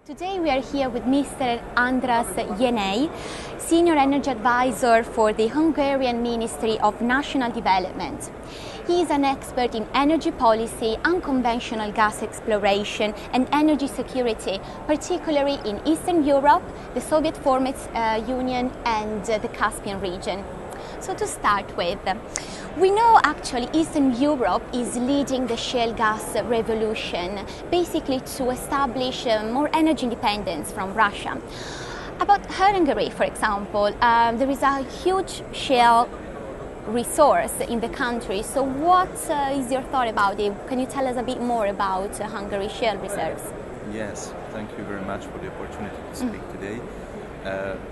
Today we are here with Mr. Andras Jenei, Senior Energy Advisor for the Hungarian Ministry of National Development. He is an expert in energy policy, unconventional gas exploration and energy security, particularly in Eastern Europe, the Soviet former Union and the Caspian region. So to start with, we know actually Eastern Europe is leading the shale gas revolution, basically to establish more energy independence from Russia. About Hungary, for example, there is a huge shale resource in the country. So what is your thought about it? Can you tell us a bit more about Hungary's shale reserves? Yes, thank you very much for the opportunity to speak today.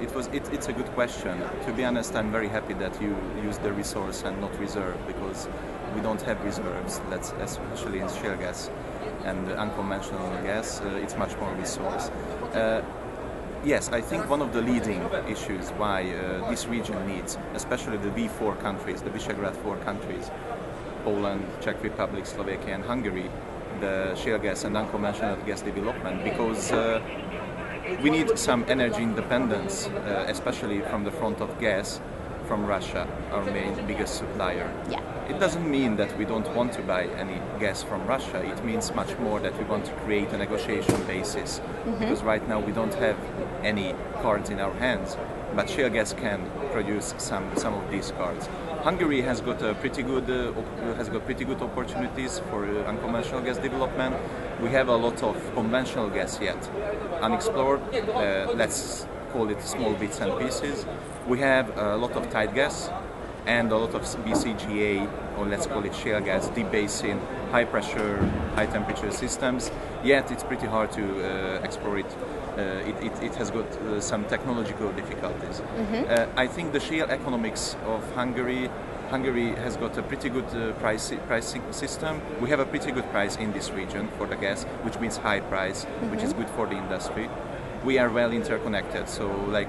It's a good question. To be honest, I'm very happy that you use the resource and not reserve, because we don't have reserves, especially in shale gas and unconventional gas. It's much more resource. Yes, I think one of the leading issues why this region needs, especially the V4 countries, the Visegrad 4 countries, Poland, Czech Republic, Slovakia and Hungary, the shale gas and unconventional gas development, because we need some energy independence, especially from the front of gas from Russia, our biggest supplier. Yeah. It doesn't mean that we don't want to buy any gas from Russia. It means much more that we want to create a negotiation basis, because right now we don't have any cards in our hands, but shale gas can produce some of these cards. Hungary has got pretty good opportunities for unconventional gas development. We have a lot of conventional gas yet unexplored. Let's call it small bits and pieces. We have a lot of tight gas and a lot of BCGA, or let's call it shale gas, deep basin, high pressure, high temperature systems. Yet it's pretty hard to explore it. It has got some technological difficulties. I think the shale economics of Hungary has got a pretty good pricing system. We have a pretty good price in this region for the gas, which means high price, which is good for the industry. We are well interconnected, so like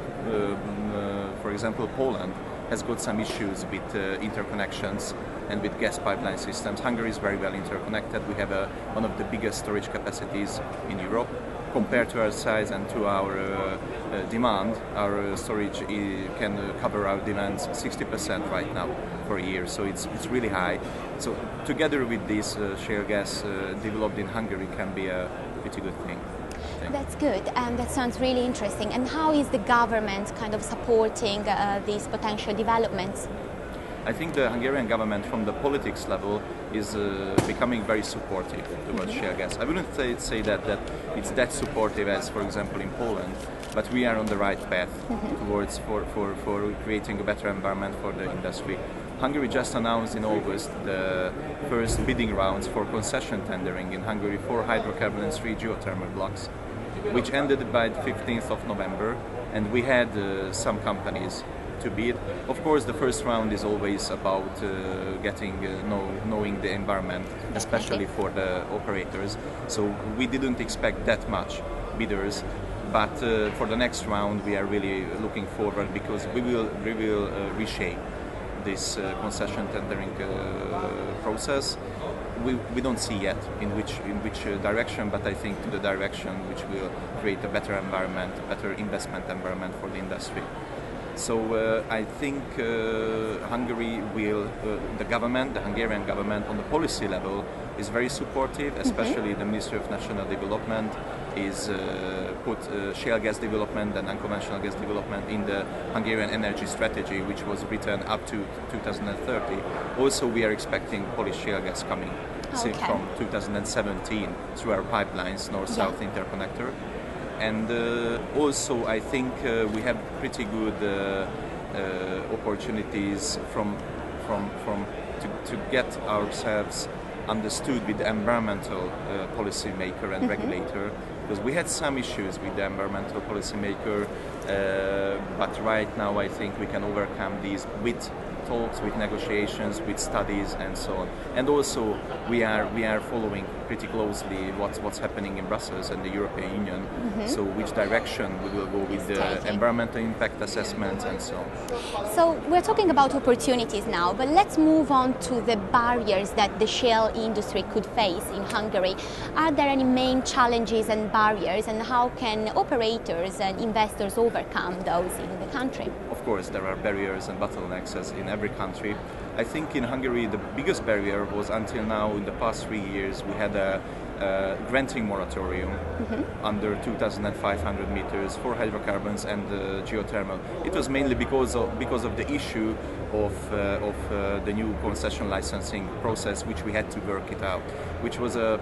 for example Poland has got some issues with interconnections and with gas pipeline systems. Hungary is very well interconnected. We have one of the biggest storage capacities in Europe. Compared to our size and to our demand, our storage can cover our demands 60% right now for a year, so it's really high. So together with this shale gas developed in Hungary can be a pretty good thing. That's good, and that sounds really interesting. And how is the government kind of supporting these potential developments? I think the Hungarian government from the politics level is becoming very supportive towards shale gas. I wouldn't say that it's that supportive as, for example, in Poland, but we are on the right path towards for creating a better environment for the industry. Hungary just announced in August the first bidding rounds for concession tendering in Hungary for hydrocarbon and 3 geothermal blocks, which ended by the 15th of November, and we had some companies to bid. Of course, the first round is always about knowing the environment, especially for the operators. So we didn't expect that much bidders, but for the next round we are really looking forward, because we will reshape this concession tendering process. We don't see yet in which direction, but I think to the direction which will create a better environment, a better investment environment for the industry. So I think Hungary will, the Hungarian government on the policy level is very supportive, especially the Ministry of National Development is put shale gas development and unconventional gas development in the Hungarian energy strategy, which was written up to 2030. Also, we are expecting Polish shale gas coming from 2017 through our pipelines, North-South interconnector. And also, I think we have pretty good opportunities to get ourselves understood with the environmental policy maker and regulator, because we had some issues with the environmental policy maker, but right now I think we can overcome these with talks, with negotiations, with studies, and so on. And also, we are following pretty closely what's happening in Brussels and the European Union. So, which direction we will go with the environmental impact assessments and so on. So, we're talking about opportunities now, but let's move on to the barriers that the shale industry could face in Hungary. Are there any main challenges and barriers, and how can operators and investors overcome those in the country? Of course, there are barriers and bottlenecks as in every country. I think in Hungary the biggest barrier was until now, in the past 3 years, we had a granting moratorium under 2,500 meters for hydrocarbons and geothermal. It was mainly because of the issue of the new concession licensing process, which we had to work it out, which was a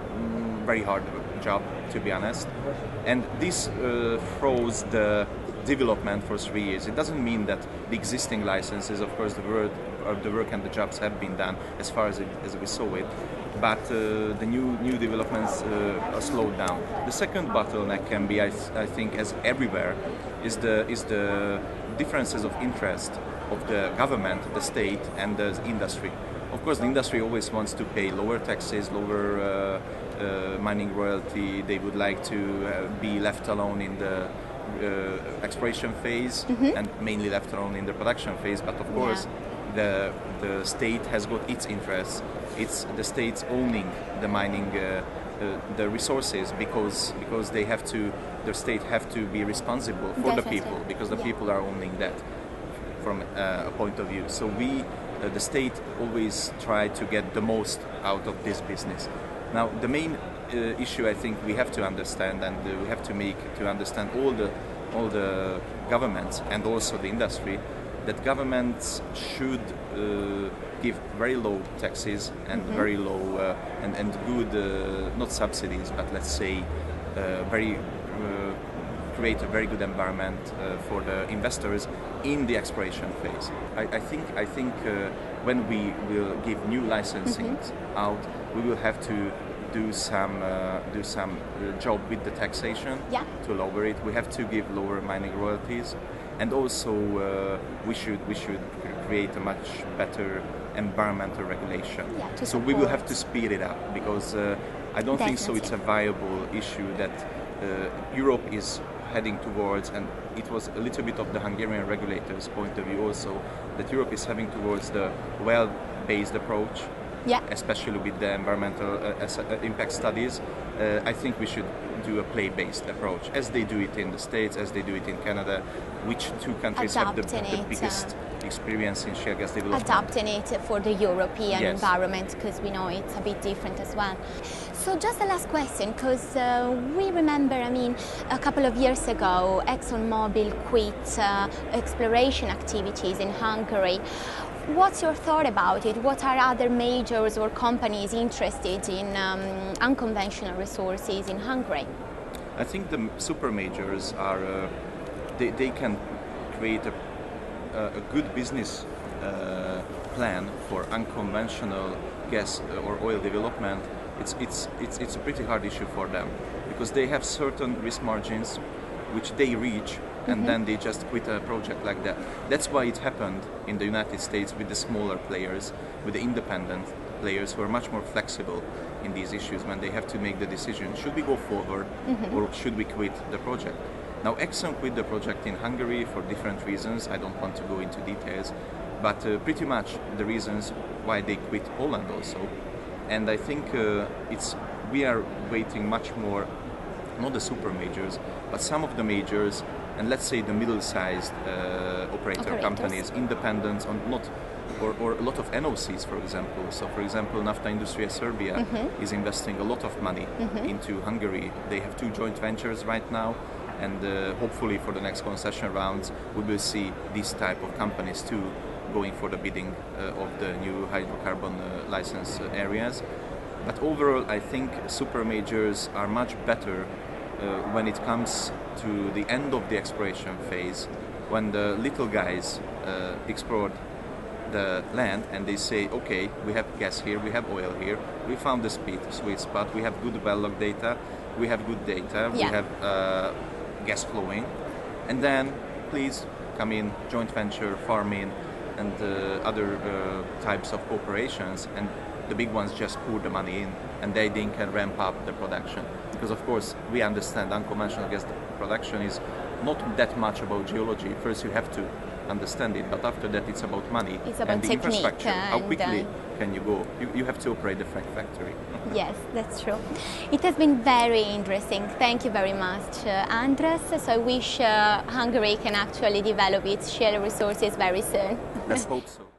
very hard job, to be honest. And this froze the development for 3 years. It doesn't mean that the existing licenses, of course, the work and the jobs have been done as far as we saw it, but the new developments are slowed down. The second bottleneck can be, I think, as everywhere, is the differences of interest of the government, the state, and the industry. Of course, the industry always wants to pay lower taxes, lower mining royalty. They would like to be left alone in the exploration phase and mainly left alone in the production phase. But of course, the state has got its interests. It's the state's owning the mining, the resources, because they have to. The state have to be responsible for the people, because the people are owning that from a point of view. So the state always try to get the most out of this business. Now, the main issue I think we have to understand, and we have to make to understand all the governments and also the industry, that governments should give very low taxes and very low and good, not subsidies, but let's say create a very good environment for the investors in the exploration phase. I think when we will give new licensing out, we will have to do some job with the taxation to lower it. We have to give lower mining royalties, and also we should create a much better environmental regulation. So we will have to speed it up, because I don't think so. It's a viable issue that Europe is heading towards, and it was a little bit of the Hungarian regulators' point of view also, that Europe is heading towards the well-based approach, especially with the environmental impact studies. I think we should do a play-based approach, as they do it in the States, as they do it in Canada, which two countries have the biggest experience in shale gas development. Adapting it for the European environment, because we know it's a bit different as well. So just the last question, because we remember, I mean, a couple of years ago, ExxonMobil quit exploration activities in Hungary. What's your thought about it? What are other majors or companies interested in unconventional resources in Hungary? I think the super majors are, they can create a good business plan for unconventional gas or oil development. It's a pretty hard issue for them, because they have certain risk margins which they reach, and then they just quit a project like that. That's why it happened in the United States with the smaller players, with the independent players who are much more flexible in these issues when they have to make the decision, should we go forward or should we quit the project? Now, Exxon quit the project in Hungary for different reasons. I don't want to go into details, but pretty much the reasons why they quit Poland also. And I think we are waiting much more, not the super majors, but some of the majors, and let's say the middle-sized operator companies, independent, or a lot of NOCs, for example. So, for example, Nafta Industria Serbia is investing a lot of money into Hungary. They have 2 joint ventures right now, and hopefully for the next concession rounds, we will see these type of companies too going for the bidding of the new hydrocarbon license areas. But overall, I think super majors are much better when it comes to the end of the exploration phase, when the little guys explore the land and they say, okay, we have gas here, we have oil here, we found the sweet spot, we have good well log data, we have good data, we have gas flowing, and then please come in, joint venture, farm in, and other types of corporations, and the big ones just pour the money in, and they then can ramp up the production. Because of course we understand unconventional gas production is not that much about geology. First you have to understand it, but after that it's about money. It's about and the technique infrastructure. How and, quickly can you go? You have to operate the factory. Yes, that's true. It has been very interesting. Thank you very much, Andras. So I wish Hungary can actually develop its shale resources very soon. Let's hope so.